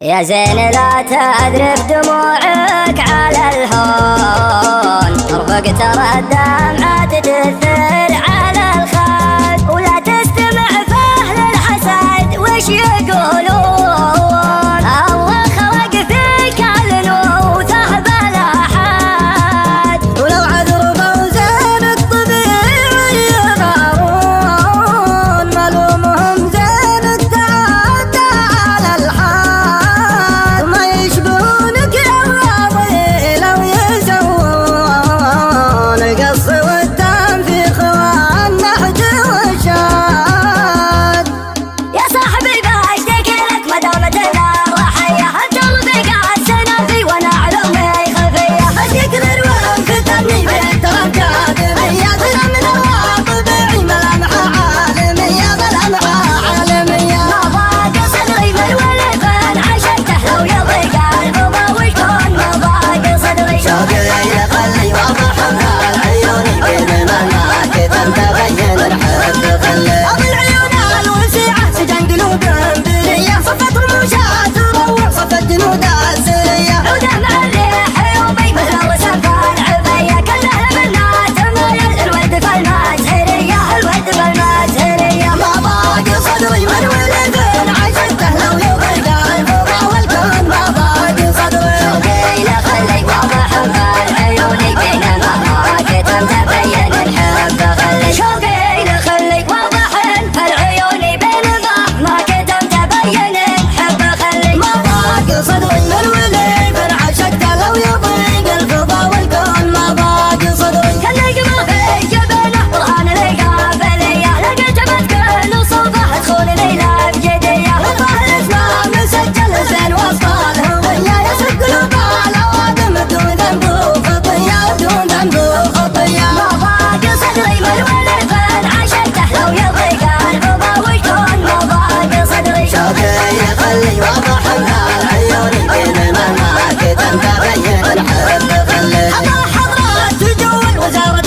يا زين لا تذرف دموعك على الهون، ارفق ترى الدمعة تدثر على الخد، ولا تستمع فاهل الحسد وش يقولون. الله خلق فيك الانوثة بلا حد، ولو عذر فوزان الطبيعي يغارون، ملومهم زين التعدى على الحد، ما يشبهونك يا راضي لو يسوون القص والتنفيخ والنحج والشاد. يا صاحبي بشتكي لك ما دامت الراحية، القلب قاعد سنافي وانا علومي خفية، بس يكثر وانكتبني بالتراب كاذبية، طلع من الواقع طبيعي ملامحه عالمية، ملامحه عالمية. ما ضاق صدري من ولد عشقته لو يضيق الفضا والكون، ما ضاق صدري شوقي يخلي واضح من العيون، بين مناك تبين الحب خلي. ابو العيون الوسيعة سجن قلوب برية، صفت رموشها تروع صفت جنود السرية. عوده مع الريح يومي مثل الرسم فالعبية، كله بالناس مايل الود فالمزهرية، الود فالمزهرية. ما ضاق صدري من ولد عشقته لو يضيق الفضا والكون، ما ضاق صدري. شوقي لخلي واضح بالعيون، بينما ما كتم تبين الحب خلي. شوقي لخلي واضح بالعيون، بينما ما كتم تبين الحب خلي. ما ضاق صدري من ولد عشقته لو يضيق الفضا والكون، ما ضاق صدري. خليك ما في جبله قرآن القابلية، لقيت كل صوبه تخون ليلة بجدية. والله الاسلام مسجل زين وسط الهوية، يسرق قلوب الاوادم بدون ذنب وخطية، بدون ذنب وخطية. ما ضاق صدري من ولد عشقته لو يضيق الفضا والكون، ما ضاق صدري. شوقي يخلي واضح من العيون، بين مناك تبين الحب خلي. حضرات تجول وزارة